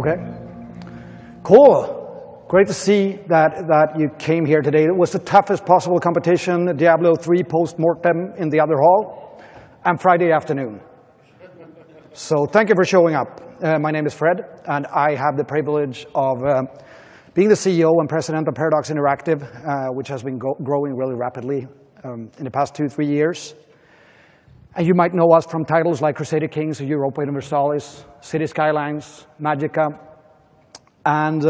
Okay. Cool. Great to see that you came here today. It was the toughest possible competition, Diablo 3 post-mortem in the other hall, and Friday afternoon. So thank you for showing up. My name is Fred, and I have the privilege of being the CEO and president of Paradox Interactive, which has been growing really rapidly in the past 2-3 years. And you might know us from titles like Crusader Kings, Europa Universalis, City Skylines, Magica. And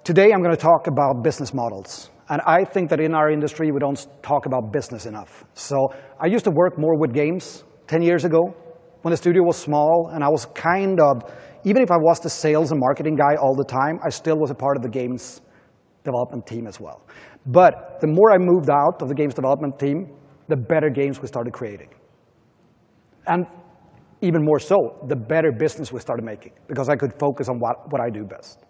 today I'm going to talk about business models. And I think that in our industry we don't talk about business enough. So I used to work more with games 10 years ago when the studio was small, and I was kind of, even if I was the sales and marketing guy all the time, I still was a part of the games development team as well. But the more I moved out of the games development team, the better games we started creating. And even more so, the better business we started making, because I could focus on what I do best.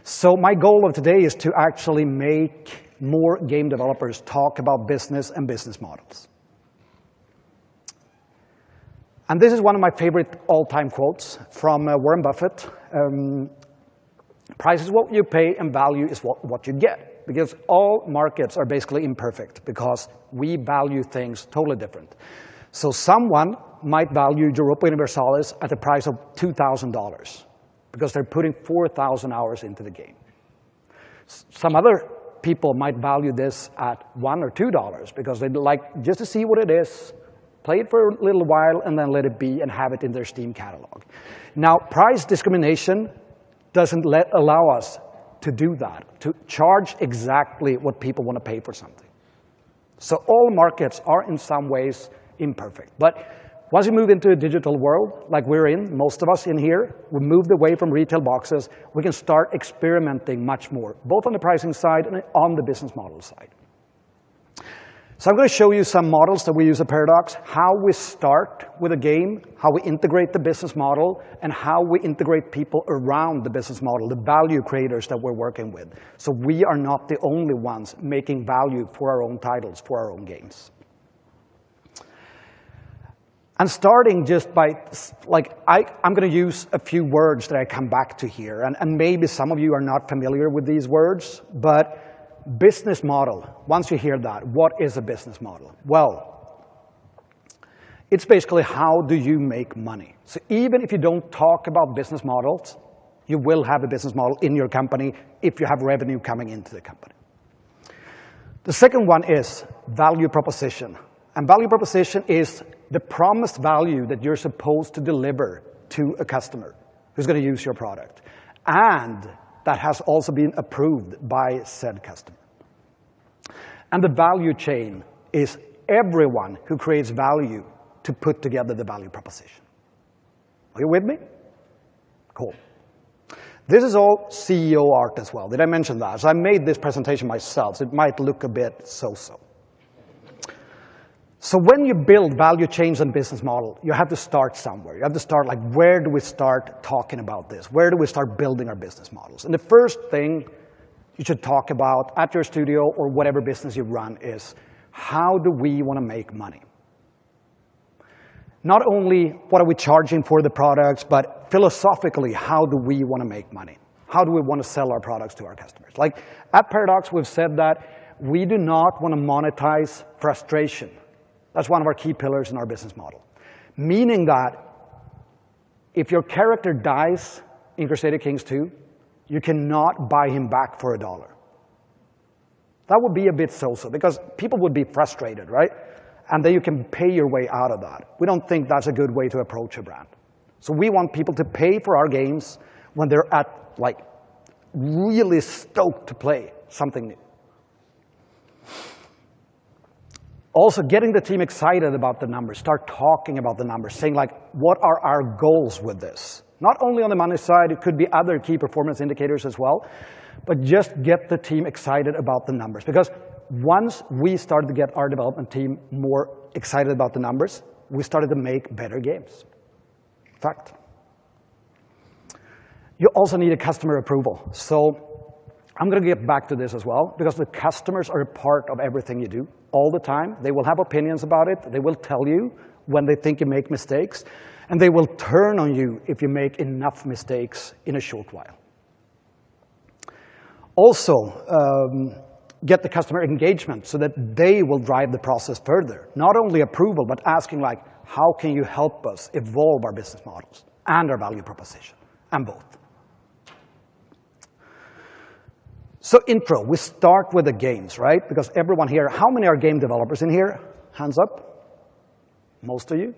So my goal of today is to actually make more game developers talk about business and business models. And this is one of my favorite all-time quotes from Warren Buffett. Price is what you pay and value is what you get. Because all markets are basically imperfect because we value things totally different. So someone might value Europa Universalis at the price of $2,000 because they're putting 4,000 hours into the game. Some other people might value this at $1 or $2 because they'd like just to see what it is, play it for a little while, and then let it be and have it in their Steam catalog. Now, price discrimination doesn't allow us to do that, to charge exactly what people want to pay for something. So all markets are in some ways imperfect. But once we move into a digital world, like we're in, most of us in here, we moved away from retail boxes, we can start experimenting much more, both on the pricing side and on the business model side. So I'm going to show you some models that we use at Paradox, how we start with a game, how we integrate the business model, and how we integrate people around the business model, the value creators that we're working with. So we are not the only ones making value for our own titles, for our own games. And starting just by, I'm going to use a few words that I come back to here. And maybe some of you are not familiar with these words, but business model, once you hear that, what is a business model? Well, it's basically how do you make money. So even if you don't talk about business models, you will have a business model in your company if you have revenue coming into the company. The second one is value proposition. And value proposition is the promised value that you're supposed to deliver to a customer who's going to use your product. And that has also been approved by said customer. And the value chain is everyone who creates value to put together the value proposition. Are you with me? Cool. This is all CEO art as well. Did I mention that? So I made this presentation myself, so it might look a bit so-so. So when you build value chains and business model, you have to start somewhere. You have to start like, where do we start talking about this? Where do we start building our business models? And the first thing you should talk about at your studio or whatever business you run is, how do we want to make money? Not only what are we charging for the products, but philosophically, how do we want to make money? How do we want to sell our products to our customers? Like at Paradox, we've said that we do not want to monetize frustration. That's one of our key pillars in our business model. Meaning that if your character dies in Crusader Kings 2, you cannot buy him back for $1. That would be a bit so-so, because people would be frustrated, right? And then you can pay your way out of that. We don't think that's a good way to approach a brand. So we want people to pay for our games when they're at, like, really stoked to play something new. Also, getting the team excited about the numbers, start talking about the numbers, saying like, what are our goals with this? Not only on the money side, it could be other key performance indicators as well, but just get the team excited about the numbers. Because once we started to get our development team more excited about the numbers, we started to make better games. Fact. You also need a customer approval. So I'm going to get back to this as well, because the customers are a part of everything you do all the time. They will have opinions about it. They will tell you when they think you make mistakes, and they will turn on you if you make enough mistakes in a short while. Also, get the customer engagement so that they will drive the process further. Not only approval, but asking like, how can you help us evolve our business models and our value proposition, and both. So intro, we start with the games, right? Because everyone here, how many are game developers in here? Hands up. Most of you.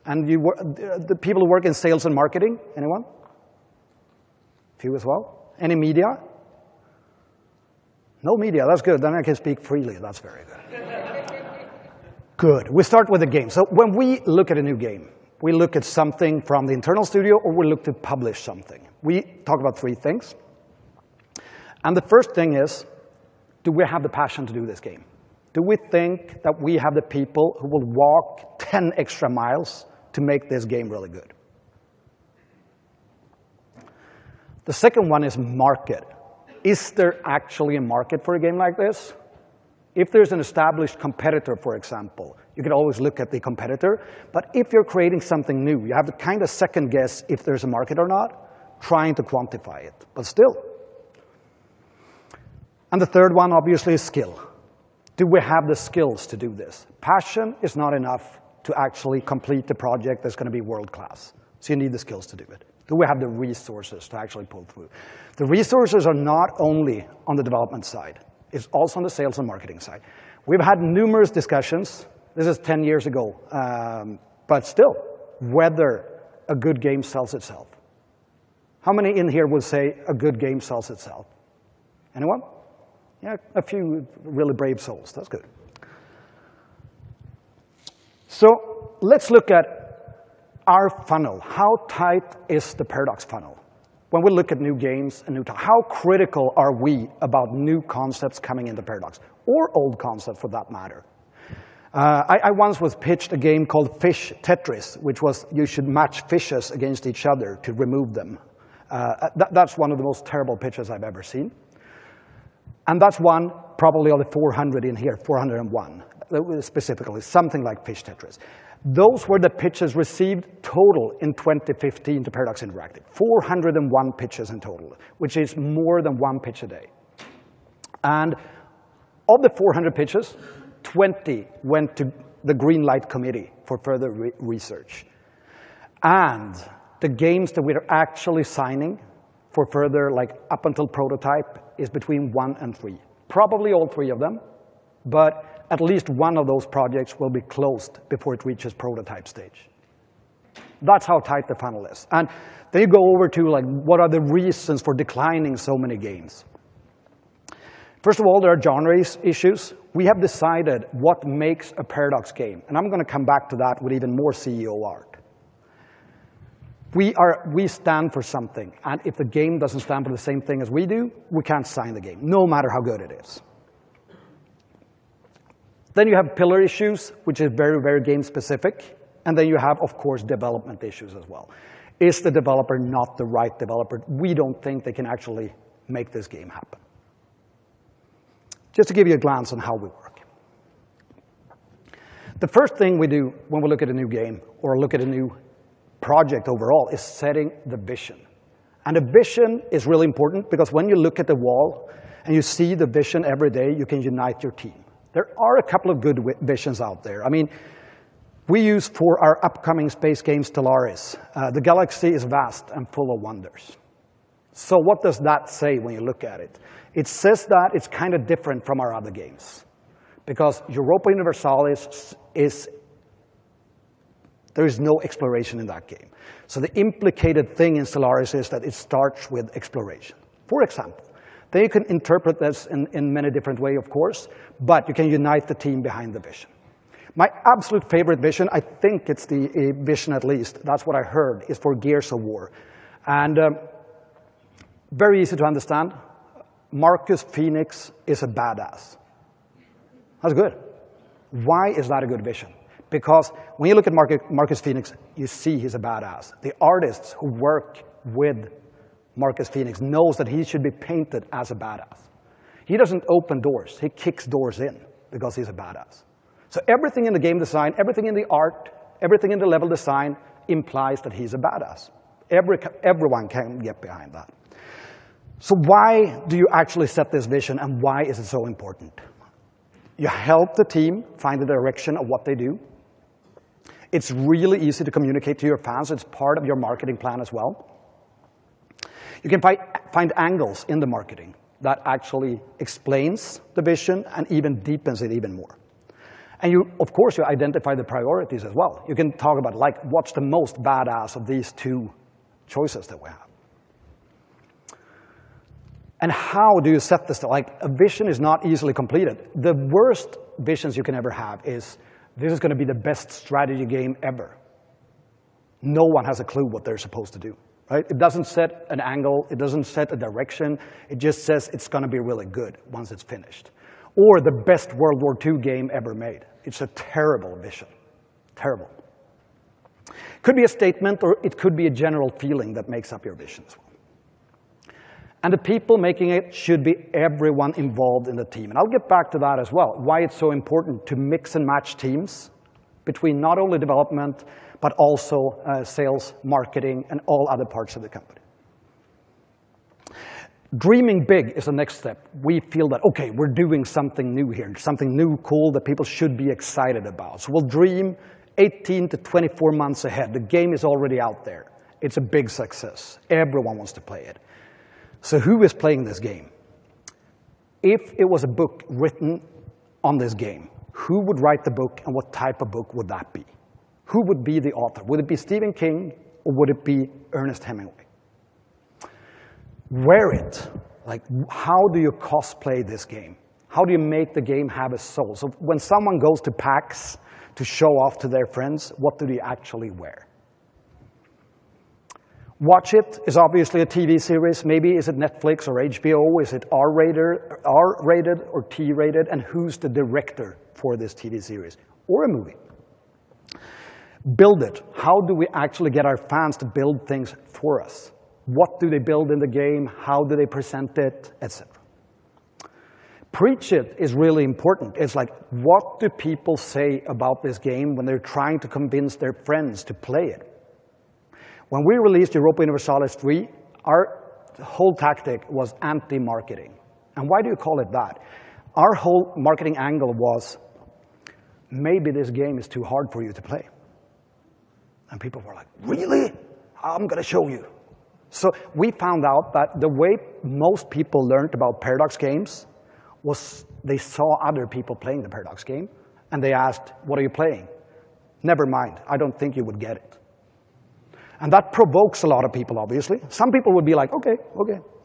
And the people who work in sales and marketing, anyone? Few as well. Any media? No media, that's good. Then I can speak freely, that's very good. Good, we start with the game. So when we look at a new game, we look at something from the internal studio or we look to publish something. We talk about three things. And the first thing is, do we have the passion to do this game? Do we think that we have the people who will walk 10 extra miles to make this game really good? The second one is market. Is there actually a market for a game like this? If there's an established competitor, for example, you can always look at the competitor. But if you're creating something new, you have to kind of second guess if there's a market or not, trying to quantify it. But still. And the third one, obviously, is skill. Do we have the skills to do this? Passion is not enough to actually complete the project that's going to be world-class. So you need the skills to do it. Do we have the resources to actually pull through? The resources are not only on the development side. It's also on the sales and marketing side. We've had numerous discussions. This is 10 years ago. But still, whether a good game sells itself. How many in here would say a good game sells itself? Anyone? Yeah, a few really brave souls. That's good. So let's look at our funnel. How tight is the Paradox funnel? When we look at new games and how critical are we about new concepts coming into Paradox, or old concepts for that matter? I once was pitched a game called Fish Tetris, which was you should match fishes against each other to remove them. That's one of the most terrible pitches I've ever seen. And that's one probably of the 400 in here, 401 specifically, something like Fish Tetris. Those were the pitches received total in 2015 to Paradox Interactive. 401 pitches in total, which is more than one pitch a day. And of the 400 pitches, 20 went to the Green Light Committee for further research. And the games that we're actually signing for further, like up until prototype, is between 1 and 3. Probably all 3 of them, but at least one of those projects will be closed before it reaches prototype stage. That's how tight the funnel is. And then you go over to like, what are the reasons for declining so many games? First of all, there are genre issues. We have decided what makes a Paradox game. And I'm going to come back to that with even more CEO art. We stand for something, and if the game doesn't stand for the same thing as we do, we can't sign the game, no matter how good it is. Then you have pillar issues, which is very, very game-specific, and then you have, of course, development issues as well. Is the developer not the right developer? We don't think they can actually make this game happen. Just to give you a glance on how we work. The first thing we do when we look at a new game, or look at a new project overall, is setting the vision. And the vision is really important because when you look at the wall and you see the vision every day, you can unite your team. There are a couple of good visions out there. I mean, we use for our upcoming space game Stellaris, the galaxy is vast and full of wonders. So what does that say when you look at it? It says that it's kind of different from our other games. Because Europa Universalis there is no exploration in that game. So the implicated thing in Stellaris is that it starts with exploration. For example, then you can interpret this in many different ways, of course, but you can unite the team behind the vision. My absolute favorite vision, I think it's the vision at least, that's what I heard, is for Gears of War. And very easy to understand, Marcus Phoenix is a badass. That's good. Why is that a good vision? Because when you look at Marcus Phoenix, you see he's a badass. The artists who work with Marcus Phoenix knows that he should be painted as a badass. He doesn't open doors, he kicks doors in because he's a badass. So everything in the game design, everything in the art Everything in the level design implies that he's a badass. Everyone can get behind that. So why do you actually set this vision, and why is it so important? You help the team find the direction of what they do. It's really easy to communicate to your fans. It's part of your marketing plan as well. You can find angles in the marketing that actually explains the vision and even deepens it even more. And you, of course, you identify the priorities as well. You can talk about, like, what's the most badass of these two choices that we have. And how do you set this? Like, a vision is not easily completed. The worst visions you can ever have is, this is going to be the best strategy game ever. No one has a clue what they're supposed to do. Right? It doesn't set an angle, it doesn't set a direction, it just says it's going to be really good once it's finished. Or the best World War II game ever made. It's a terrible vision. Terrible. It could be a statement, or it could be a general feeling that makes up your vision as well. And the people making it should be everyone involved in the team. And I'll get back to that as well, why it's so important to mix and match teams between not only development, but also sales, marketing, and all other parts of the company. Dreaming big is the next step. We feel that, okay, we're doing something new here, something new, cool, that people should be excited about. So we'll dream 18 to 24 months ahead. The game is already out there. It's a big success. Everyone wants to play it. So who is playing this game? If it was a book written on this game, who would write the book, and what type of book would that be? Who would be the author? Would it be Stephen King, or would it be Ernest Hemingway? Wear it. Like, how do you cosplay this game? How do you make the game have a soul? So when someone goes to PAX to show off to their friends, what do they actually wear? Watch It is obviously a TV series. Maybe is it Netflix or HBO? Is it R-rated or T-rated? And who's the director for this TV series or a movie? Build it. How do we actually get our fans to build things for us? What do they build in the game? How do they present it, etc. Preach it is really important. It's like, what do people say about this game when they're trying to convince their friends to play it? When we released Europa Universalis 3, our whole tactic was anti-marketing. And why do you call it that? Our whole marketing angle was, maybe this game is too hard for you to play. And people were like, really? I'm going to show you. So we found out that the way most people learned about Paradox games was they saw other people playing the Paradox game, and they asked, what are you playing? Never mind, I don't think you would get it. And that provokes a lot of people, obviously. Some people would be like, okay,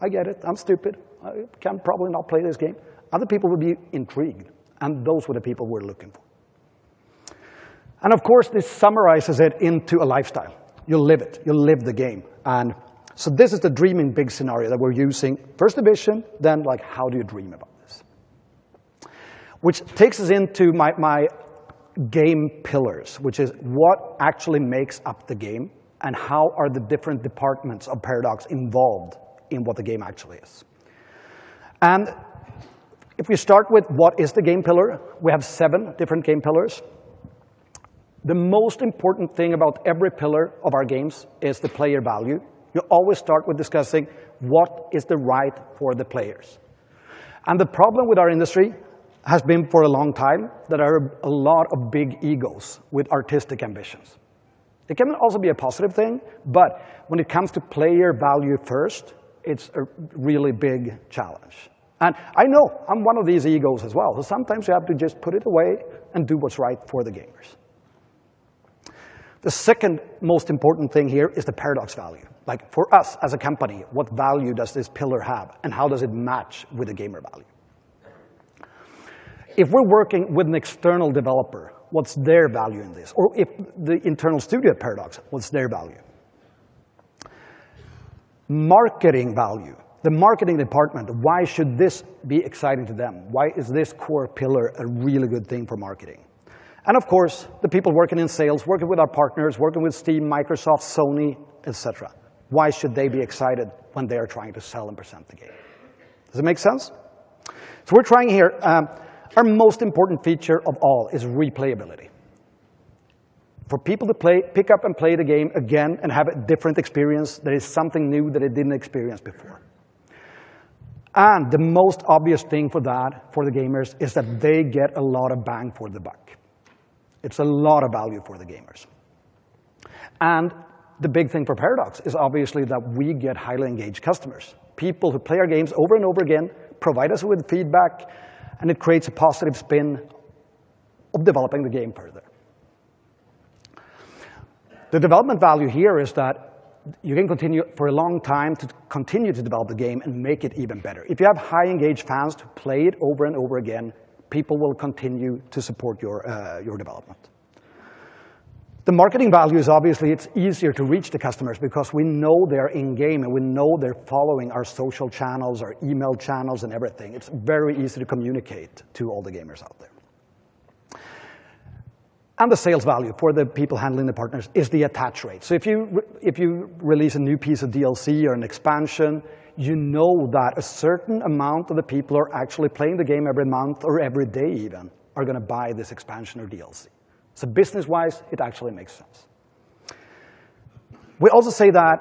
I get it, I'm stupid, I can probably not play this game. Other people would be intrigued, and those were the people we're looking for. And of course, this summarizes it into a lifestyle. You'll live it, you'll live the game. And so this is the dreaming big scenario that we're using. First the vision, then like, how do you dream about this? Which takes us into my game pillars, which is what actually makes up the game, and how are the different departments of Paradox involved in what the game actually is. And if we start with what is the game pillar, we have 7 different game pillars. The most important thing about every pillar of our games is the player value. You always start with discussing what is the right for the players. And the problem with our industry has been for a long time that there are a lot of big egos with artistic ambitions. It can also be a positive thing, but when it comes to player value first, it's a really big challenge. And I know I'm one of these egos as well, so sometimes you have to just put it away and do what's right for the gamers. The second most important thing here is the Paradox value. Like, for us as a company, what value does this pillar have, and how does it match with the gamer value? If we're working with an external developer, what's their value in this? Or if the internal studio at Paradox, what's their value? Marketing value. The marketing department, why should this be exciting to them? Why is this core pillar a really good thing for marketing? And of course, the people working in sales, working with our partners, working with Steam, Microsoft, Sony, etc. Why should they be excited when they are trying to sell and present the game? Does it make sense? So we're trying here, our most important feature of all is replayability. For people to pick up and play the game again and have a different experience, there is something new that they didn't experience before. And the most obvious thing for that, for the gamers, is that they get a lot of bang for the buck. It's a lot of value for the gamers. And the big thing for Paradox is obviously that we get highly engaged customers. People who play our games over and over again, provide us with feedback, and it creates a positive spin of developing the game further. The development value here is that you can continue for a long time to continue to develop the game and make it even better. If you have high engaged fans to play it over and over again, people will continue to support your development. The marketing value is obviously it's easier to reach the customers because we know they're in-game and we know they're following our social channels, our email channels and everything. It's very easy to communicate to all the gamers out there. And the sales value for the people handling the partners is the attach rate. So if you release a new piece of DLC or an expansion, you know that a certain amount of the people who are actually playing the game every month or every day even are going to buy this expansion or DLC. So business-wise, it actually makes sense. We also say that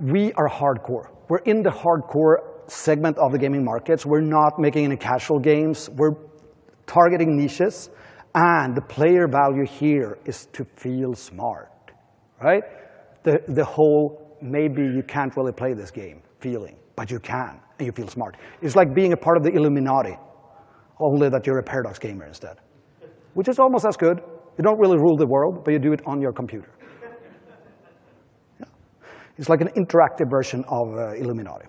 we are hardcore. We're in the hardcore segment of the gaming markets. We're not making any casual games. We're targeting niches. And the player value here is to feel smart, right? The whole, maybe you can't really play this game feeling, but you can, and you feel smart. It's like being a part of the Illuminati, only that you're a Paradox gamer instead, which is almost as good. You don't really rule the world, but you do it on your computer. Yeah. It's like an interactive version of Illuminati.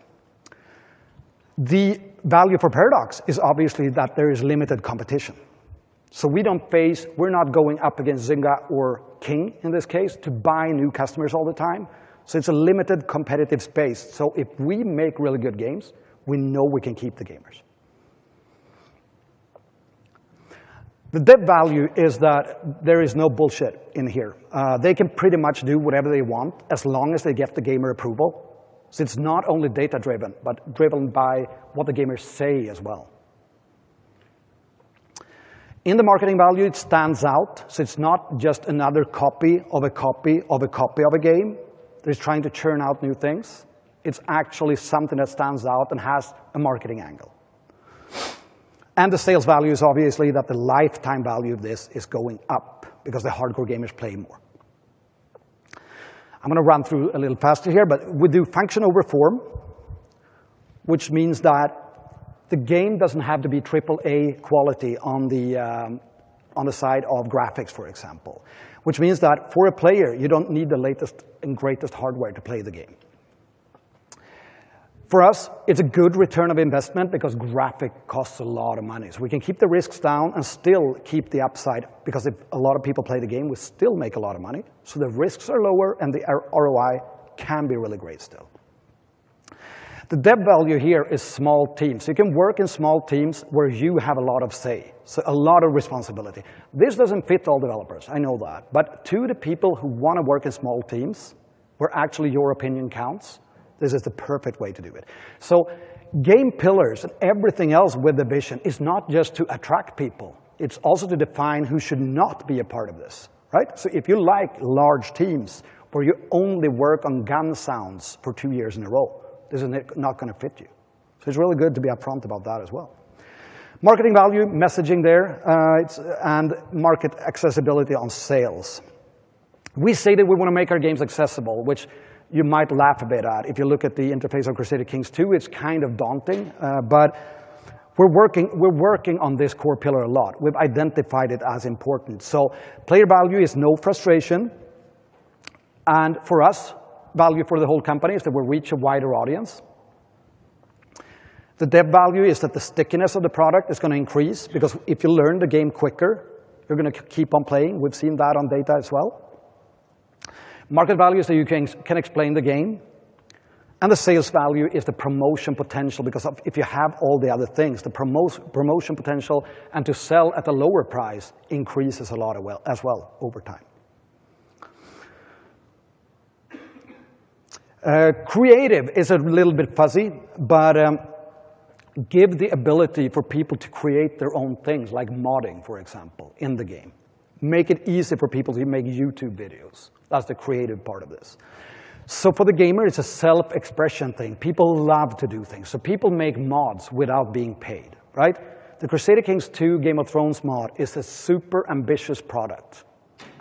The value for Paradox is obviously that there is limited competition. So we're not going up against Zynga or King in this case to buy new customers all the time. So it's a limited competitive space. So if we make really good games, we know we can keep the gamers. The dev value is that there is no bullshit in here. They can pretty much do whatever they want as long as they get the gamer approval. So it's not only data-driven, but driven by what the gamers say as well. In the marketing value, it stands out. So it's not just another copy of a copy of a copy of a game that is trying to churn out new things. It's actually something that stands out and has a marketing angle. And the sales value is obviously that the lifetime value of this is going up because the hardcore gamers play more. I'm going to run through a little faster here, but we do function over form, which means that the game doesn't have to be AAA quality on the side of graphics, for example, which means that for a player, you don't need the latest and greatest hardware to play the game. For us, it's a good return of investment because graphic costs a lot of money. So we can keep the risks down and still keep the upside because if a lot of people play the game, we still make a lot of money. So the risks are lower and the ROI can be really great still. The dev value here is small teams. You can work in small teams where you have a lot of say, so a lot of responsibility. This doesn't fit all developers, I know that. But to the people who want to work in small teams, where actually your opinion counts, this is the perfect way to do it. So game pillars and everything else with the vision is not just to attract people. It's also to define who should not be a part of this, right? So if you like large teams where you only work on gun sounds for 2 years in a row, this is not going to fit you. So it's really good to be upfront about that as well. Marketing value, messaging there, and market accessibility on sales. We say that we want to make our games accessible, which you might laugh a bit at. If you look at the interface of Crusader Kings 2, it's kind of daunting, but we're working on this core pillar a lot. We've identified it as important. So player value is no frustration, and for us, value for the whole company is that we reach a wider audience. The dev value is that the stickiness of the product is going to increase because if you learn the game quicker, you're going to keep on playing. We've seen that on data as well. Market value is that you can explain the game. And the sales value is the promotion potential because if you have all the other things, the promotion potential and to sell at a lower price increases a lot as well over time. Creative is a little bit fuzzy, but give the ability for people to create their own things, like modding, for example, in the game. make it easy for people to make YouTube videos. That's the creative part of this. So for the gamer, it's a self-expression thing. People love to do things. So people make mods without being paid, right? The Crusader Kings 2 Game of Thrones mod is a super ambitious product.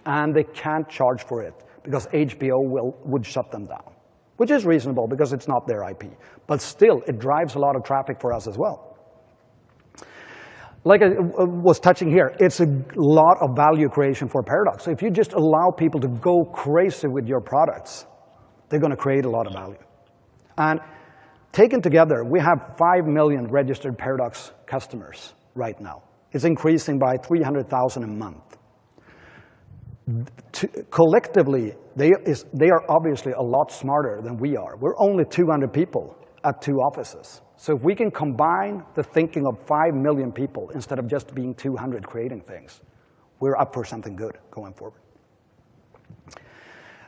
And they can't charge for it because HBO would shut them down, which is reasonable because it's not their IP. But still, it drives a lot of traffic for us as well. Like I was touching here, it's a lot of value creation for Paradox. So if you just allow people to go crazy with your products, they're going to create a lot of value. And taken together, we have 5 million registered Paradox customers right now. It's increasing by 300,000 a month. Collectively, they are obviously a lot smarter than we are. We're only 200 people at 2 offices. So if we can combine the thinking of 5 million people instead of just being 200 creating things, we're up for something good going forward.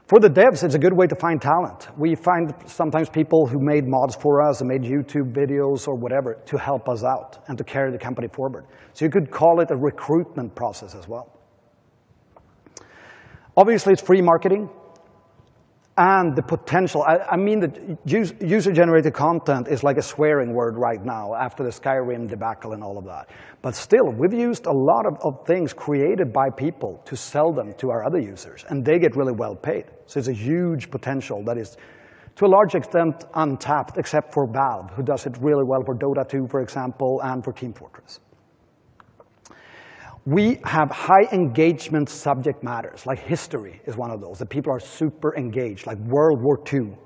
For the devs, it's a good way to find talent. We find sometimes people who made mods for us and made YouTube videos or whatever to help us out and to carry the company forward. So you could call it a recruitment process as well. Obviously, it's free marketing. And the potential, I mean that user-generated content is like a swearing word right now after the Skyrim debacle and all of that. But still, we've used a lot of things created by people to sell them to our other users, and they get really well paid. So it's a huge potential that is, to a large extent, untapped, except for Valve, who does it really well for Dota 2, for example, and for Team Fortress. We have high engagement subject matters, like history is one of those, that people are super engaged, like World War II,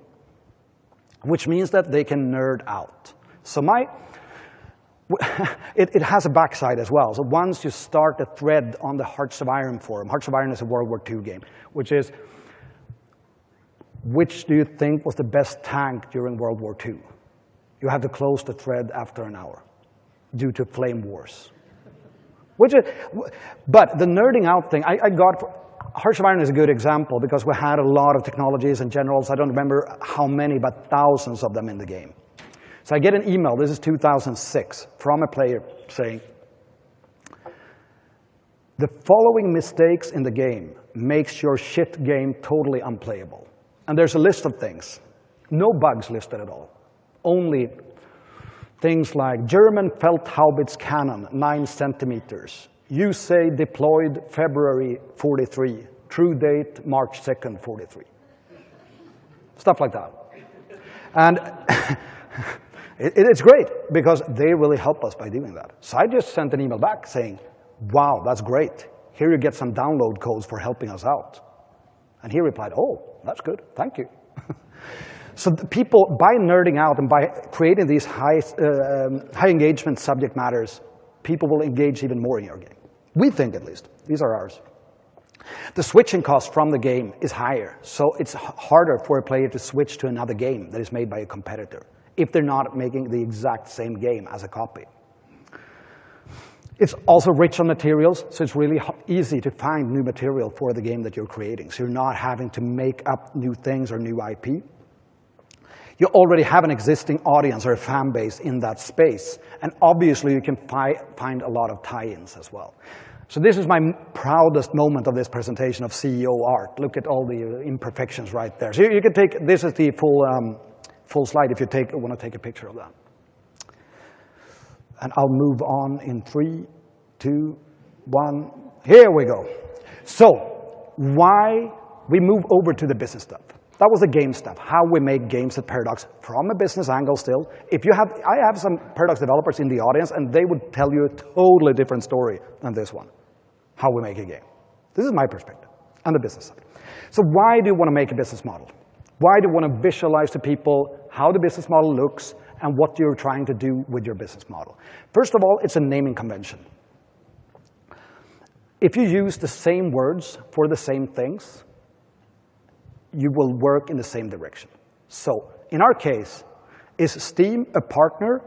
which means that they can nerd out. So it has a backside as well. So once you start a thread on the Hearts of Iron forum, Hearts of Iron is a World War II game, which is, which do you think was the best tank during World War II? You have to close the thread after an hour due to flame wars. But the nerding out thing, I got, Hearts of Iron is a good example because we had a lot of technologies and generals. I don't remember how many, but thousands of them in the game. So I get an email, this is 2006, from a player saying, the following mistakes in the game makes your shit game totally unplayable. And there's a list of things. No bugs listed at all. Only things like German Feldhaubitz cannon, 9 centimeters. You say deployed February 43. True date, March 2nd, 43. Stuff like that. And it's great because they really help us by doing that. So I just sent an email back saying, wow, that's great. Here you get some download codes for helping us out. And he replied, oh, that's good, thank you. So the people, by nerding out and by creating these high engagement subject matters, people will engage even more in your game. We think, at least. These are ours. The switching cost from the game is higher, so it's harder for a player to switch to another game that is made by a competitor if they're not making the exact same game as a copy. It's also rich on materials, so it's really easy to find new material for the game that you're creating, so you're not having to make up new things or new IP. You already have an existing audience or a fan base in that space, and obviously you can find a lot of tie-ins as well. So this is my proudest moment of this presentation of CEO art. Look at all the imperfections right there. So you can take, this is the full slide if you want to take a picture of that. And I'll move on in 3, 2, 1. Here we go. So why we move over to the business stuff. That was the game stuff, how we make games at Paradox from a business angle still. I have some Paradox developers in the audience, and they would tell you a totally different story than this one, how we make a game. This is my perspective on the business side. So why do you want to make a business model? Why do you want to visualize to people how the business model looks and what you're trying to do with your business model? First of all, it's a naming convention. If you use the same words for the same things, you will work in the same direction. So, in our case, is Steam a partner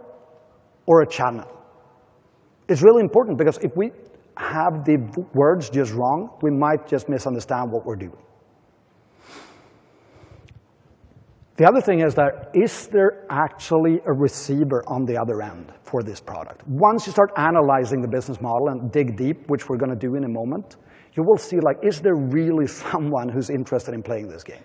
or a channel? It's really important because if we have the words just wrong, we might just misunderstand what we're doing. The other thing is that, is there actually a receiver on the other end for this product? Once you start analyzing the business model and dig deep, which we're going to do in a moment, you will see, like, is there really someone who's interested in playing this game?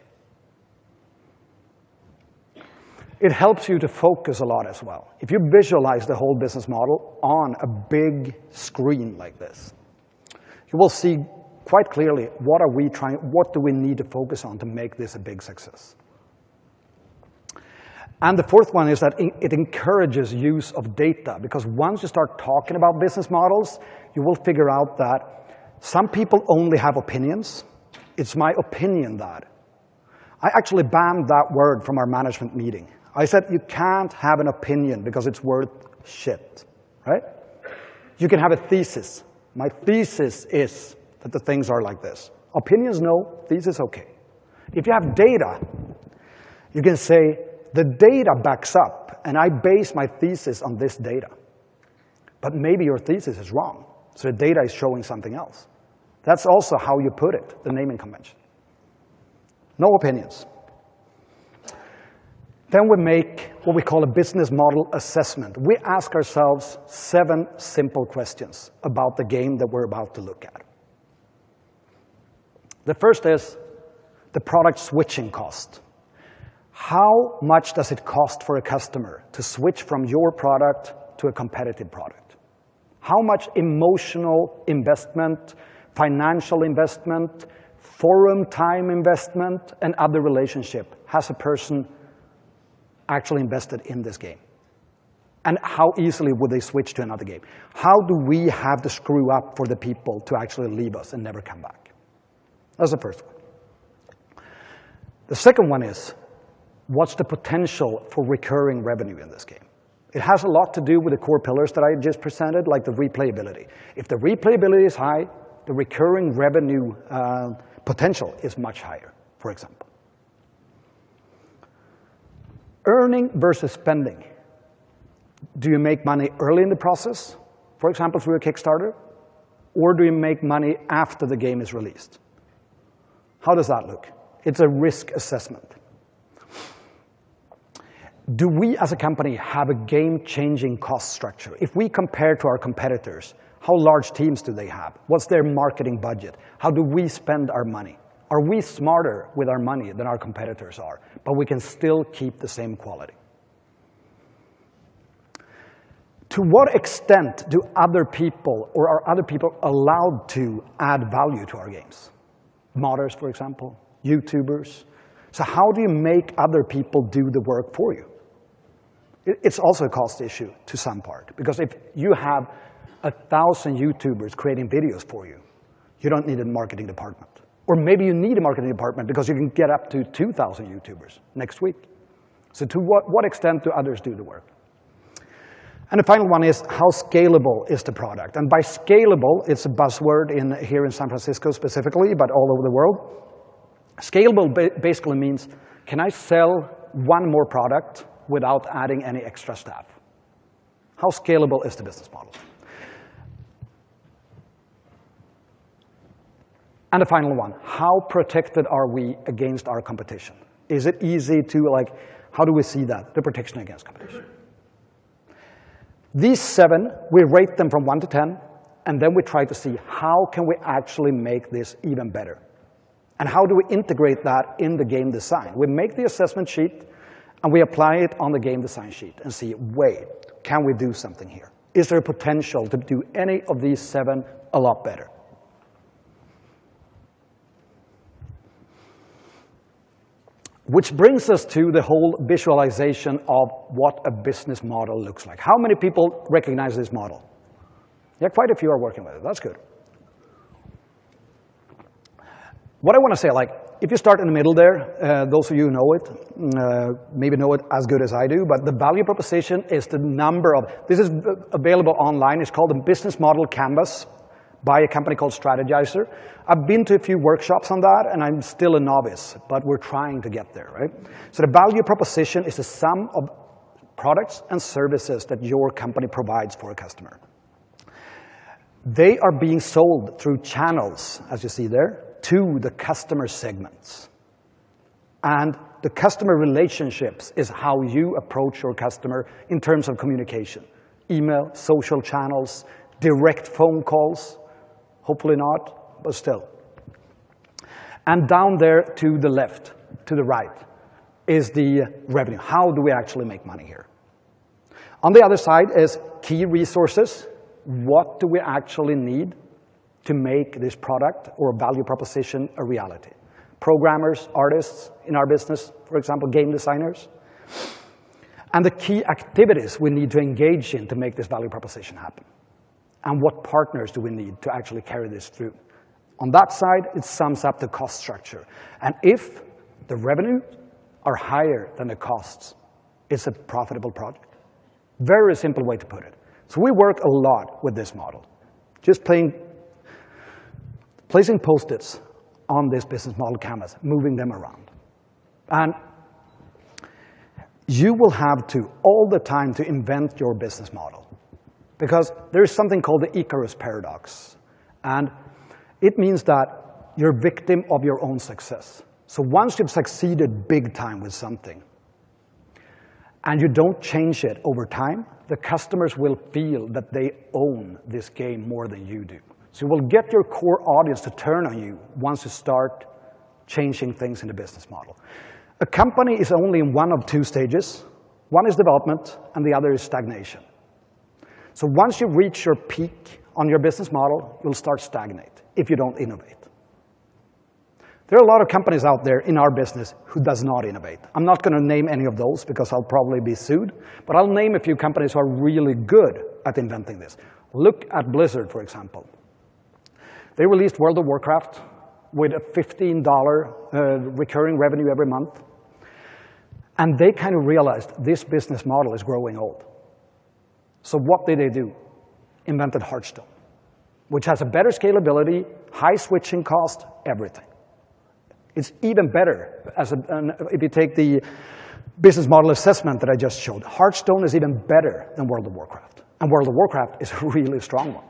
It helps you to focus a lot as well. If you visualize the whole business model on a big screen like this, you will see quite clearly what do we need to focus on to make this a big success. And the fourth one is that it encourages use of data, because once you start talking about business models, you will figure out that some people only have opinions. It's my opinion that. I actually banned that word from our management meeting. I said, you can't have an opinion because it's worth shit, right? You can have a thesis. My thesis is that the things are like this. Opinions, no. Thesis, okay. If you have data, you can say, the data backs up, and I base my thesis on this data. But maybe your thesis is wrong, so the data is showing something else. That's also how you put it, the naming convention. No opinions. Then we make what we call a business model assessment. We ask ourselves 7 simple questions about the game that we're about to look at. The first is the product switching cost. How much does it cost for a customer to switch from your product to a competitive product? How much emotional investment, financial investment, forum time investment, and other relationship has a person actually invested in this game? And how easily would they switch to another game? How do we have to screw up for the people to actually leave us and never come back? That's the first one. The second one is, what's the potential for recurring revenue in this game? It has a lot to do with the core pillars that I just presented, like the replayability. If the replayability is high, the recurring revenue potential is much higher, for example. Earning versus spending. Do you make money early in the process, for example, through a Kickstarter? Or do you make money after the game is released? How does that look? It's a risk assessment. Do we as a company have a game-changing cost structure? If we compare to our competitors, how large teams do they have? What's their marketing budget? How do we spend our money? Are we smarter with our money than our competitors are, but we can still keep the same quality? To what extent do other people, or are other people allowed to add value to our games? Modders, for example, YouTubers. So how do you make other people do the work for you? It's also a cost issue to some part, because if you have 1,000 YouTubers creating videos for you, you don't need a marketing department. Or maybe you need a marketing department because you can get up to 2,000 YouTubers next week. So to what extent do others do the work? And the final one is, how scalable is the product? And by scalable, it's a buzzword here in San Francisco specifically, but all over the world. Scalable basically means, can I sell one more product without adding any extra staff? How scalable is the business model? And the final one, how protected are we against our competition? Is it easy to, how do we see that, the protection against competition? These 7, we rate them from 1 to 10, and then we try to see how can we actually make this even better? And how do we integrate that in the game design? We make the assessment sheet, and we apply it on the game design sheet and see, wait, can we do something here? Is there a potential to do any of these 7 a lot better? Which brings us to the whole visualization of what a business model looks like. How many people recognize this model? Yeah, quite a few are working with it. That's good. What I want to say, if you start in the middle there, those of you who know it, maybe know it as good as I do, but the value proposition is the number of, this is available online, it's called the Business Model Canvas by a company called Strategizer. I've been to a few workshops on that, and I'm still a novice, but we're trying to get there, right? So the value proposition is the sum of products and services that your company provides for a customer. They are being sold through channels, as you see there, to the customer segments. And the customer relationships is how you approach your customer in terms of communication. Email, social channels, direct phone calls, hopefully not, but still. And down there to the left, to the right, is the revenue. How do we actually make money here? On the other side is key resources. What do we actually need to make this product or value proposition a reality? Programmers, artists in our business, for example, game designers. And the key activities we need to engage in to make this value proposition happen. And what partners do we need to actually carry this through? On that side, it sums up the cost structure. And if the revenues are higher than the costs, it's a profitable project. Very simple way to put it. So we work a lot with this model. Just placing post-its on this business model canvas, moving them around. And you will have to, all the time, to invent your business model. Because there is something called the Icarus paradox. And it means that you're a victim of your own success. So once you've succeeded big time with something, and you don't change it over time, the customers will feel that they own this game more than you do. So you will get your core audience to turn on you once you start changing things in the business model. A company is only in one of two stages. One is development, and the other is stagnation. So once you reach your peak on your business model, you'll start stagnate if you don't innovate. There are a lot of companies out there in our business who does not innovate. I'm not going to name any of those because I'll probably be sued, but I'll name a few companies who are really good at inventing this. Look at Blizzard, for example. They released World of Warcraft with a $15 recurring revenue every month. And they kind of realized this business model is growing old. So what did they do? Invented Hearthstone, which has a better scalability, high switching cost, everything. It's even better if you take the business model assessment that I just showed. Hearthstone is even better than World of Warcraft. And World of Warcraft is a really strong one.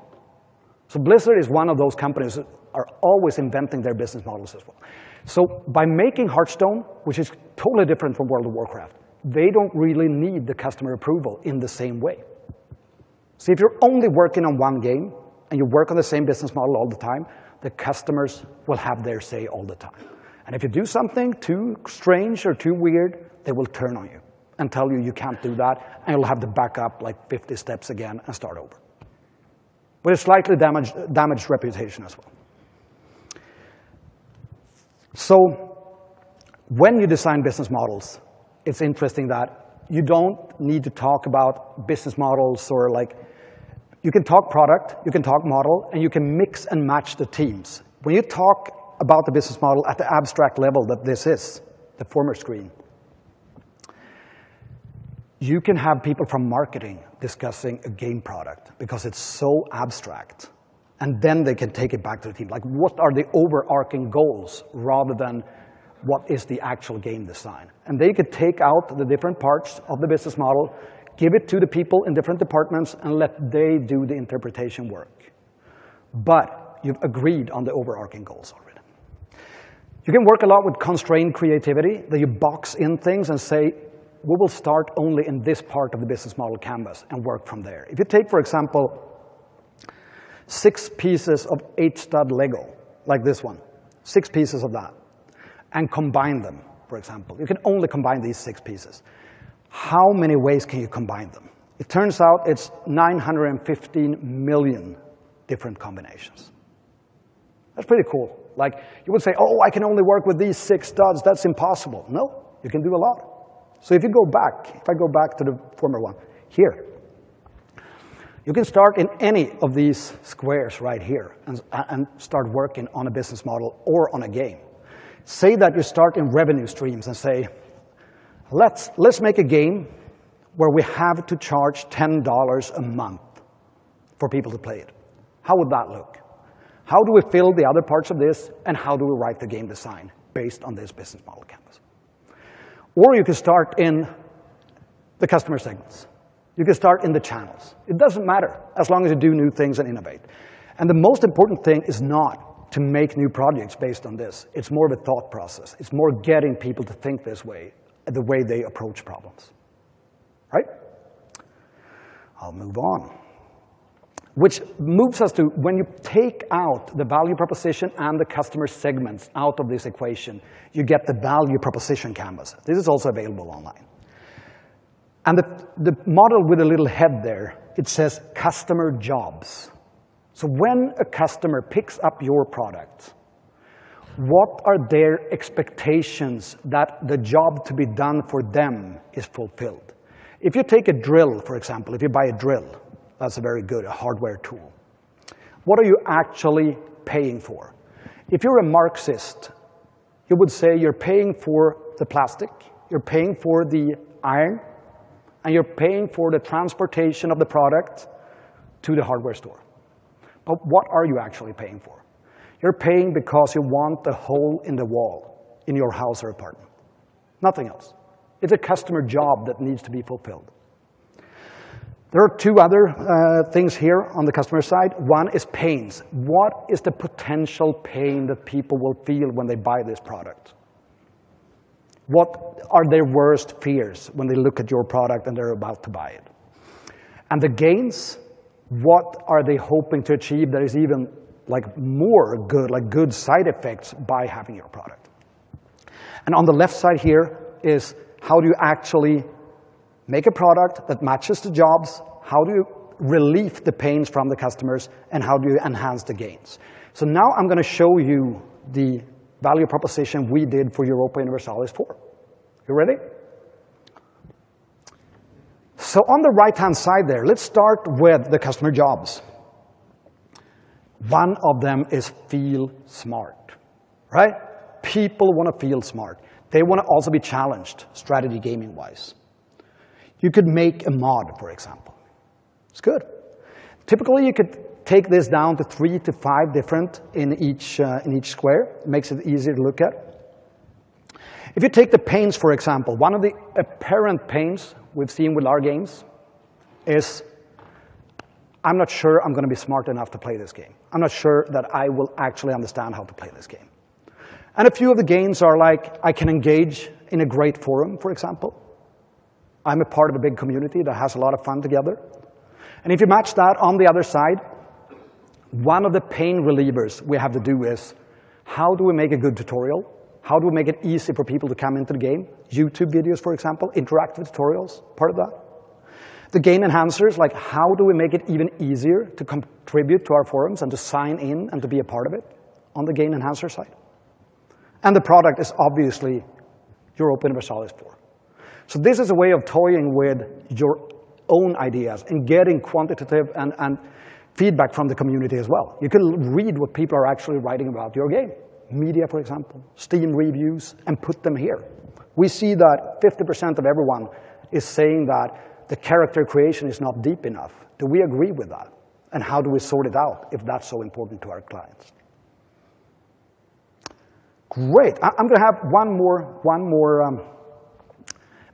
So Blizzard is one of those companies that are always inventing their business models as well. So by making Hearthstone, which is totally different from World of Warcraft, they don't really need the customer approval in the same way. So if you're only working on one game, and you work on the same business model all the time, the customers will have their say all the time. And if you do something too strange or too weird, they will turn on you and tell you you can't do that, and you'll have to back up like 50 steps again and start over. With a slightly damaged reputation as well. So when you design business models, it's interesting that you don't need to talk about business models or like, you can talk product, you can talk model, and you can mix and match the teams. When you talk about the business model at the abstract level that this is, the former screen, you can have people from marketing discussing a game product because it's so abstract. And then they can take it back to the team. Like, what are the overarching goals rather than what is the actual game design? And they could take out the different parts of the business model, give it to the people in different departments, and let they do the interpretation work. But you've agreed on the overarching goals already. You can work a lot with constrained creativity, that you box in things and say, we will start only in this part of the business model canvas and work from there. If you take, for example, 6 pieces of 8-stud Lego, like this one, 6 pieces of that, and combine them, for example. You can only combine these 6 pieces. How many ways can you combine them? It turns out it's 915 million different combinations. That's pretty cool. Like, you would say, oh, I can only work with these 6 studs, that's impossible. No, you can do a lot. So if you go back, if I go back to the former one, here, you can start in any of these squares right here and start working on a business model or on a game. Say that you start in revenue streams and say, let's make a game where we have to charge $10 a month for people to play it. How would that look? How do we fill the other parts of this, and how do we write the game design based on this business model canvas? Or you can start in the customer segments. You can start in the channels. It doesn't matter, as long as you do new things and innovate. And the most important thing is not to make new projects based on this. It's more of a thought process. It's more getting people to think this way, the way they approach problems. Right? I'll move on. which moves us to when you take out the value proposition and the customer segments out of this equation, you get the value proposition canvas. This is also available online. And the model with a little head there, it says customer jobs. So when a customer picks up your product, what are their expectations that the job to be done for them is fulfilled? If you take a drill, for example, if you buy a drill, that's a very good hardware tool. What are you actually paying for? If you're a Marxist, you would say you're paying for the plastic, you're paying for the iron, and you're paying for the transportation of the product to the hardware store. But what are you actually paying for? You're paying because you want the hole in the wall in your house or apartment. Nothing else. It's a customer job that needs to be fulfilled. There are two other things here on the customer side. One is pains. What is the potential pain that people will feel when they buy this product? What are their worst fears when they look at your product and they're about to buy it? And the gains, what are they hoping to achieve that is even like more good, like good side effects by having your product? And on the left side here is how do you actually make a product that matches the jobs, how do you relieve the pains from the customers, and how do you enhance the gains? So now I'm going to show you the value proposition we did for Europa Universalis 4. You ready? So on the right-hand side there, let's start with the customer jobs. One of them is feel smart, right? People want to feel smart. They want to also be challenged, strategy gaming-wise. You could make a mod, for example. It's good. Typically, you could take this down to 3 to 5 different in each square. It makes it easier to look at. If you take the pains, for example, one of the apparent pains we've seen with our games is, I'm not sure I'm going to be smart enough to play this game. I'm not sure that I will actually understand how to play this game. And a few of the gains are like, I can engage in a great forum, for example. I'm a part of a big community that has a lot of fun together. And if you match that on the other side, one of the pain relievers we have to do is, how do we make a good tutorial? How do we make it easy for people to come into the game? YouTube videos, for example, interactive tutorials, part of that. The game enhancers, like how do we make it even easier to contribute to our forums and to sign in and to be a part of it on the game enhancer side? And the product is obviously Europa Universalis 4. So this is a way of toying with your own ideas and getting quantitative and feedback from the community as well. You can read what people are actually writing about your game. Media, for example, Steam reviews, and put them here. We see that 50% of everyone is saying that the character creation is not deep enough. Do we agree with that? And how do we sort it out if that's so important to our clients? Great. I'm going to have one more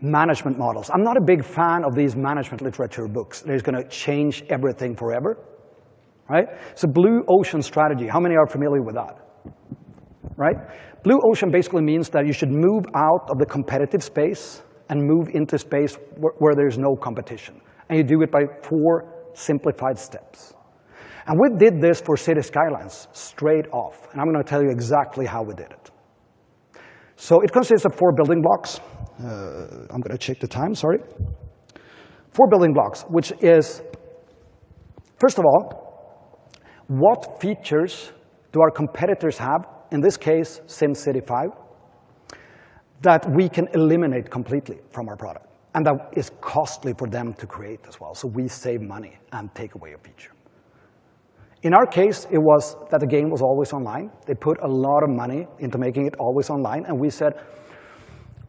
management models. I'm not a big fan of these management literature books. They're going to change everything forever, right? So blue ocean strategy, how many are familiar with that? Right? Blue ocean basically means that you should move out of the competitive space and move into space where there's no competition. And you do it by 4 simplified steps. And we did this for City Skylines straight off. And I'm going to tell you exactly how we did it. So it consists of 4 building blocks. I'm going to check the time, sorry. 4 building blocks, which is, first of all, what features do our competitors have, in this case, SimCity 5, that we can eliminate completely from our product. And that is costly for them to create as well, so we save money and take away a feature. In our case, it was that the game was always online. They put a lot of money into making it always online, and we said,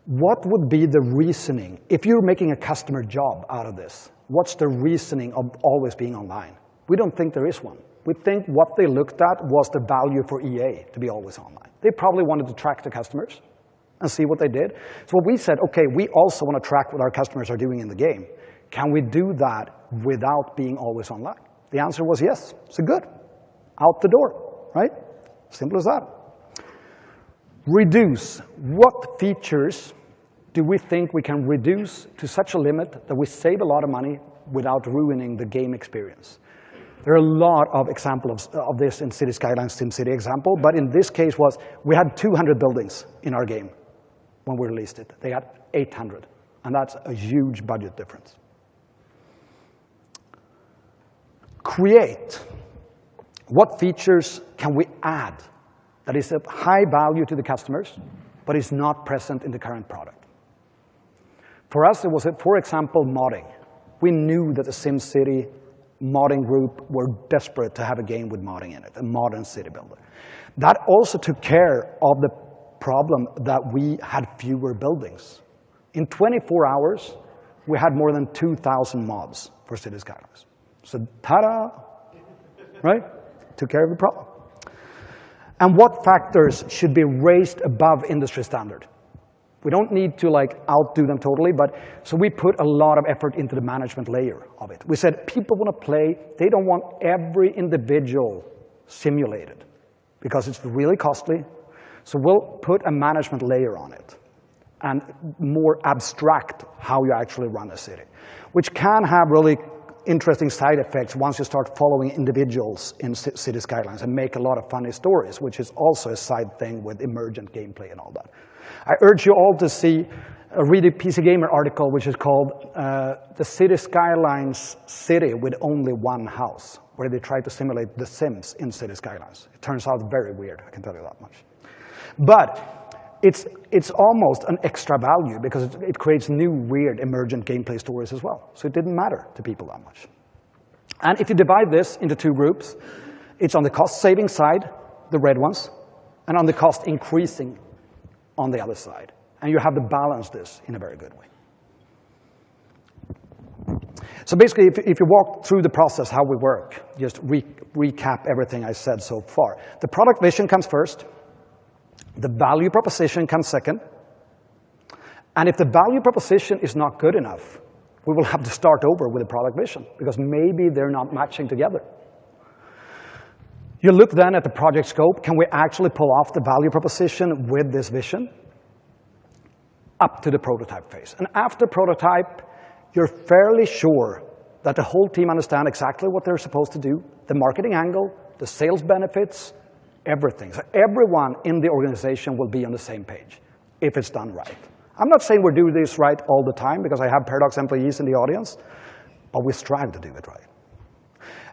what would be the reasoning? If you're making a customer job out of this, what's the reasoning of always being online? We don't think there is one. We think what they looked at was the value for EA to be always online. They probably wanted to track the customers and see what they did. So we said, okay, we also want to track what our customers are doing in the game. Can we do that without being always online? The answer was yes. So good. Out the door, right? Simple as that. Reduce. What features do we think we can reduce to such a limit that we save a lot of money without ruining the game experience? There are a lot of examples of this in City Skylines SimCity example, but in this case we had 200 buildings in our game when we released it. They had 800, and that's a huge budget difference. Create. What features can we add that is of high value to the customers, but is not present in the current product? For us, it was, for example, modding. We knew that the SimCity modding group were desperate to have a game with modding in it, a modern city builder. That also took care of the problem that we had fewer buildings. In 24 hours, we had more than 2,000 mods for City Skylines. So, ta-da, right? Took care of the problem. And what factors should be raised above industry standard? We don't need to outdo them totally, but so we put a lot of effort into the management layer of it. We said people want to play, they don't want every individual simulated because it's really costly. So we'll put a management layer on it and more abstract how you actually run a city, which can have really interesting side effects once you start following individuals in City Skylines and make a lot of funny stories, which is also a side thing with emergent gameplay and all that. I urge you all to read a PC Gamer article which is called The City Skylines City with Only One House, where they try to simulate The Sims in City Skylines. It turns out very weird, I can tell you that much. But it's almost an extra value because it creates new, weird, emergent gameplay stories as well. So it didn't matter to people that much. And if you divide this into two groups, it's on the cost-saving side, the red ones, and on the cost-increasing on the other side. And you have to balance this in a very good way. So basically, if you walk through the process, how we work, just recap everything I said so far. The product vision comes first. The value proposition comes second. And if the value proposition is not good enough, we will have to start over with the product vision, because maybe they're not matching together. You look then at the project scope. Can we actually pull off the value proposition with this vision? Up to the prototype phase. And after prototype, you're fairly sure that the whole team understands exactly what they're supposed to do, the marketing angle, the sales benefits, everything. So everyone in the organization will be on the same page if it's done right. I'm not saying we're doing this right all the time, because I have Paradox employees in the audience, but we strive to do it right.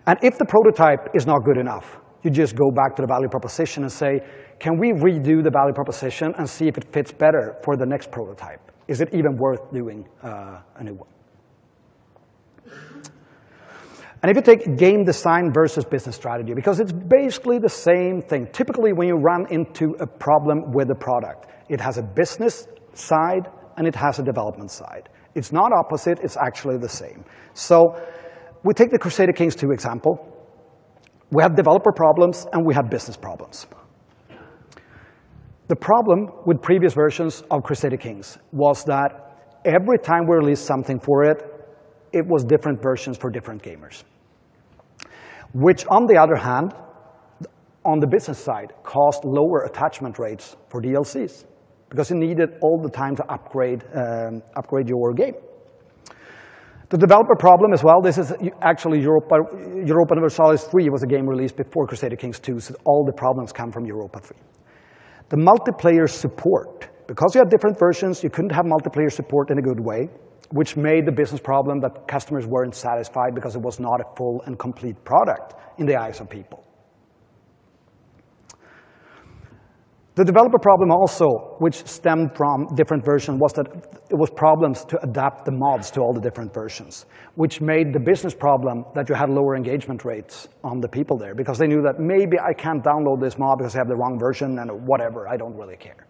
And if the prototype is not good enough, you just go back to the value proposition and say, can we redo the value proposition and see if it fits better for the next prototype? Is it even worth doing a new one? And if you take game design versus business strategy, because it's basically the same thing. Typically, when you run into a problem with a product, it has a business side and it has a development side. It's not opposite, it's actually the same. So we take the Crusader Kings 2 example. We have developer problems and we have business problems. The problem with previous versions of Crusader Kings was that every time we released something for it, it was different versions for different gamers. Which, on the other hand, on the business side, caused lower attachment rates for DLCs, because you needed all the time to upgrade your game. The developer problem as well, this is actually Europa Universalis 3 was a game released before Crusader Kings 2, so all the problems come from Europa 3. The multiplayer support, because you had different versions, you couldn't have multiplayer support in a good way, which made the business problem that customers weren't satisfied because it was not a full and complete product in the eyes of people. The developer problem also, which stemmed from different versions, was that it was problems to adapt the mods to all the different versions, which made the business problem that you had lower engagement rates on the people there, because they knew that maybe I can't download this mod because I have the wrong version and whatever, I don't really care.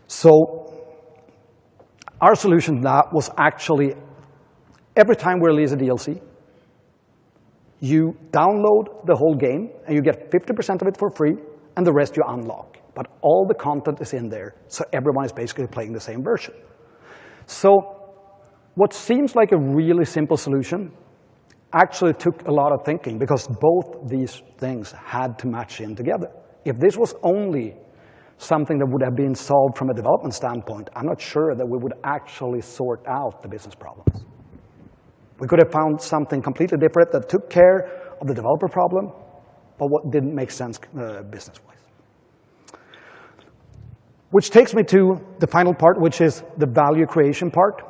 So our solution to that was actually, every time we release a DLC, you download the whole game and you get 50% of it for free and the rest you unlock. But all the content is in there, so everyone is basically playing the same version. So what seems like a really simple solution actually took a lot of thinking, because both these things had to match in together. If this was only something that would have been solved from a development standpoint, I'm not sure that we would actually sort out the business problems. We could have found something completely different that took care of the developer problem, but what didn't make sense business-wise. Which takes me to the final part, which is the value creation part.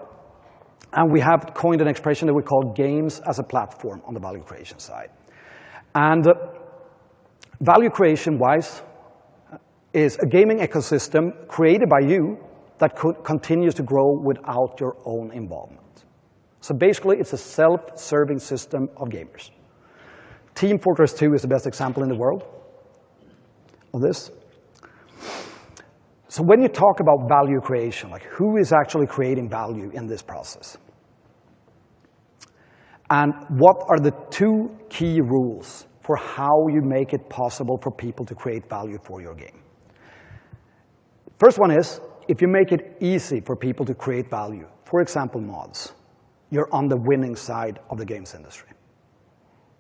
And we have coined an expression that we call games as a platform on the value creation side. And value creation-wise is a gaming ecosystem created by you that continues to grow without your own involvement. So basically, it's a self-serving system of gamers. Team Fortress 2 is the best example in the world of this. So when you talk about value creation, like who is actually creating value in this process? And what are the two key rules for how you make it possible for people to create value for your game? First one is, if you make it easy for people to create value, for example, mods, you're on the winning side of the games industry.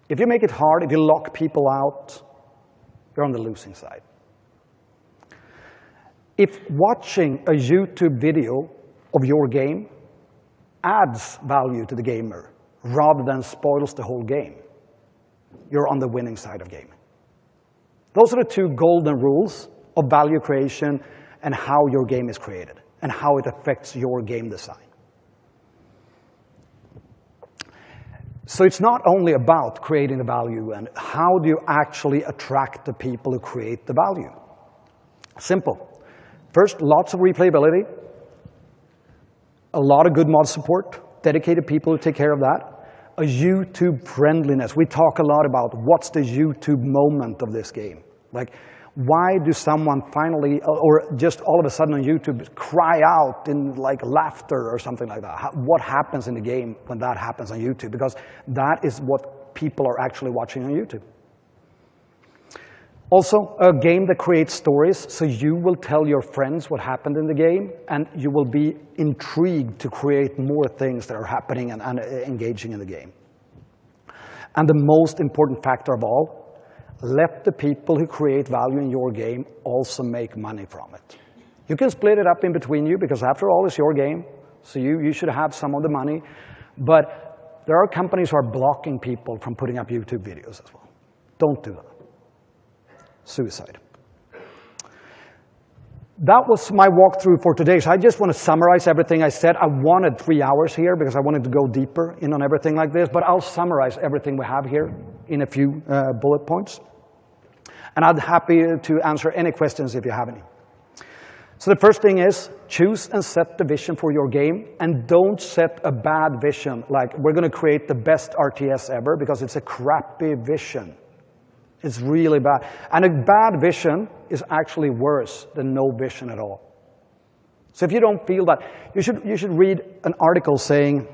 If you make it hard, if you lock people out, you're on the losing side. If watching a YouTube video of your game adds value to the gamer rather than spoils the whole game, you're on the winning side of gaming. Those are the two golden rules of value creation and how your game is created and how it affects your game design. So it's not only about creating the value and how do you actually attract the people who create the value. Simple. First, lots of replayability, a lot of good mod support, dedicated people who take care of that, a YouTube friendliness. We talk a lot about what's the YouTube moment of this game. Like, why do someone finally, or just all of a sudden on YouTube, cry out in like laughter or something like that? What happens in the game when that happens on YouTube? Because that is what people are actually watching on YouTube. Also, a game that creates stories, so you will tell your friends what happened in the game, and you will be intrigued to create more things that are happening and engaging in the game. And the most important factor of all, let the people who create value in your game also make money from it. You can split it up in between you, because after all, it's your game, so you should have some of the money. But there are companies who are blocking people from putting up YouTube videos as well. Don't do that. Suicide. That was my walkthrough for today. So I just want to summarize everything I said. I wanted 3 hours here because I wanted to go deeper in on everything like this, but I'll summarize everything we have here in a few bullet points. And I'm happy to answer any questions if you have any. So the first thing is, choose and set the vision for your game, and don't set a bad vision, like we're going to create the best RTS ever, because it's a crappy vision. It's really bad. And a bad vision is actually worse than no vision at all. So if you don't feel that, you should read an article saying,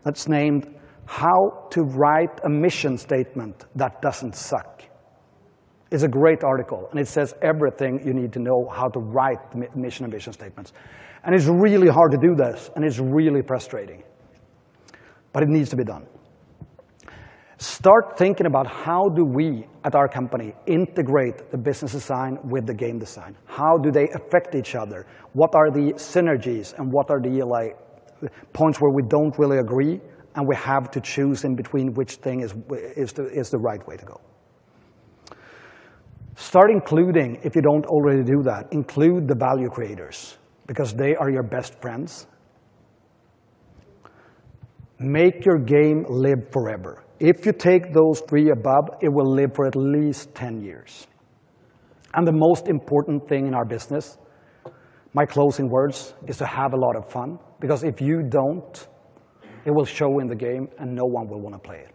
that's named, How to Write a Mission Statement That Doesn't Suck. It's a great article, and it says everything you need to know how to write mission and vision statements. And it's really hard to do this, and it's really frustrating. But it needs to be done. Start thinking about how do we, at our company, integrate the business design with the game design. How do they affect each other? What are the synergies, and what are the points where we don't really agree, and we have to choose in between which thing is the right way to go. Start including, if you don't already do that, include the value creators, because they are your best friends. Make your game live forever. If you take those 3 above, it will live for at least 10 years. And the most important thing in our business, my closing words, is to have a lot of fun. Because if you don't, it will show in the game and no one will want to play it.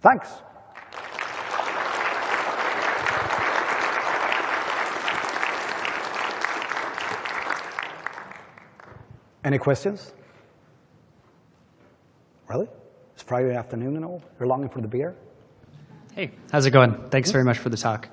Thanks. Any questions? Really? It's Friday afternoon and all? You're longing for the beer? Hey, how's it going? Thanks very much for the talk.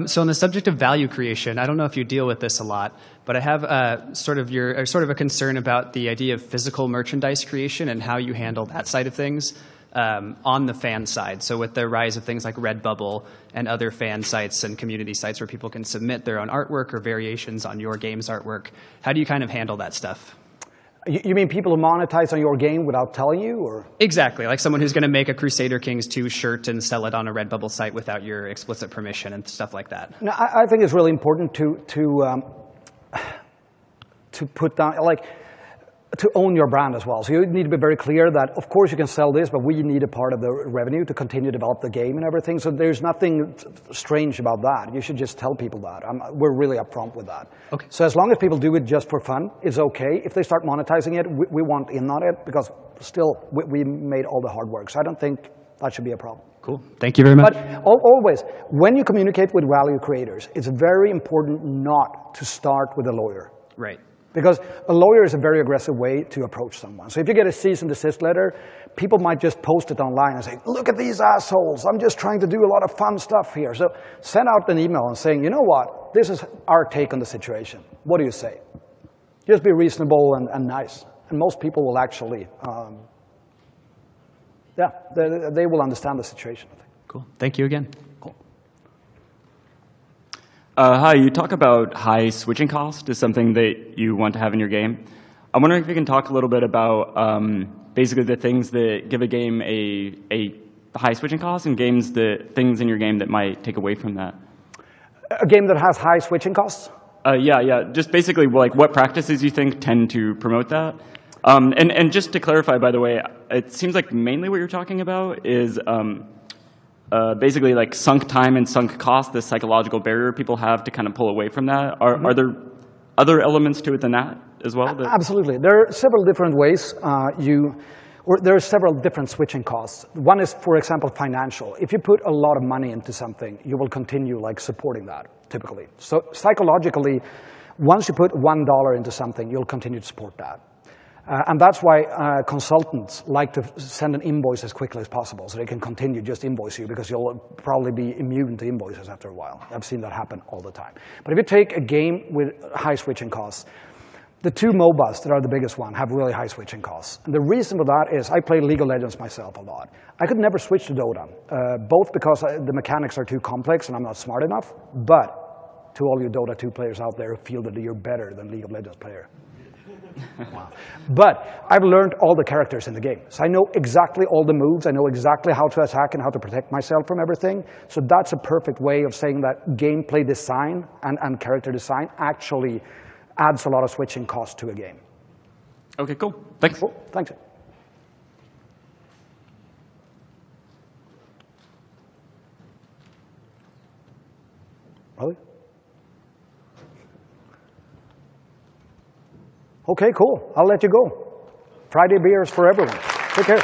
So on the subject of value creation, I don't know if you deal with this a lot, but I have sort of a concern about the idea of physical merchandise creation and how you handle that side of things on the fan side. So with the rise of things like Redbubble and other fan sites and community sites where people can submit their own artwork or variations on your game's artwork, how do you kind of handle that stuff? You mean people who monetize on your game without telling you, or? Exactly, like someone who's going to make a Crusader Kings 2 shirt and sell it on a Redbubble site without your explicit permission and stuff like that. No, I think it's really important to put down, like, to own your brand as well. So you need to be very clear that, of course, you can sell this, but we need a part of the revenue to continue to develop the game and everything. So there's nothing strange about that. You should just tell people that. We're really upfront with that. Okay. So as long as people do it just for fun, it's okay. If they start monetizing it, we want in on it, because still, we made all the hard work. So I don't think that should be a problem. Cool. Thank you very much. But always, when you communicate with value creators, it's very important not to start with a lawyer. Right. Because a lawyer is a very aggressive way to approach someone. So if you get a cease and desist letter, people might just post it online and say, look at these assholes, I'm just trying to do a lot of fun stuff here. So send out an email and saying, you know what, this is our take on the situation. What do you say? Just be reasonable and nice. And most people will actually, they will understand the situation, I think. Cool. Thank you again. Hi, you talk about high switching cost is something that you want to have in your game. I'm wondering if you can talk a little bit about basically the things that give a game a high switching cost, and things in your game that might take away from that. A game that has high switching costs? Yeah. Just basically, like, what practices you think tend to promote that. And just to clarify, by the way, it seems like mainly what you're talking about is basically like sunk time and sunk cost, the psychological barrier people have to kind of pull away from that. Are there other elements to it than that as well? Absolutely. There are several different ways there are several different switching costs. One is, for example, financial. If you put a lot of money into something, you will continue like supporting that, typically. So psychologically, once you put $1 into something, you'll continue to support that. And that's why consultants like to send an invoice as quickly as possible, so they can continue just invoice you, because you'll probably be immune to invoices after a while. I've seen that happen all the time. But if you take a game with high switching costs, the two MOBAs that are the biggest one have really high switching costs. And the reason for that is I play League of Legends myself a lot. I could never switch to Dota, both because the mechanics are too complex and I'm not smart enough, but to all you Dota 2 players out there who feel that you're better than League of Legends player. Wow. But I've learned all the characters in the game. So I know exactly all the moves. I know exactly how to attack and how to protect myself from everything. So that's a perfect way of saying that gameplay design and character design actually adds a lot of switching costs to a game. Okay, cool. Thanks. Cool. Thanks. Really? Okay, cool. I'll let you go. Friday beers for everyone. Take care.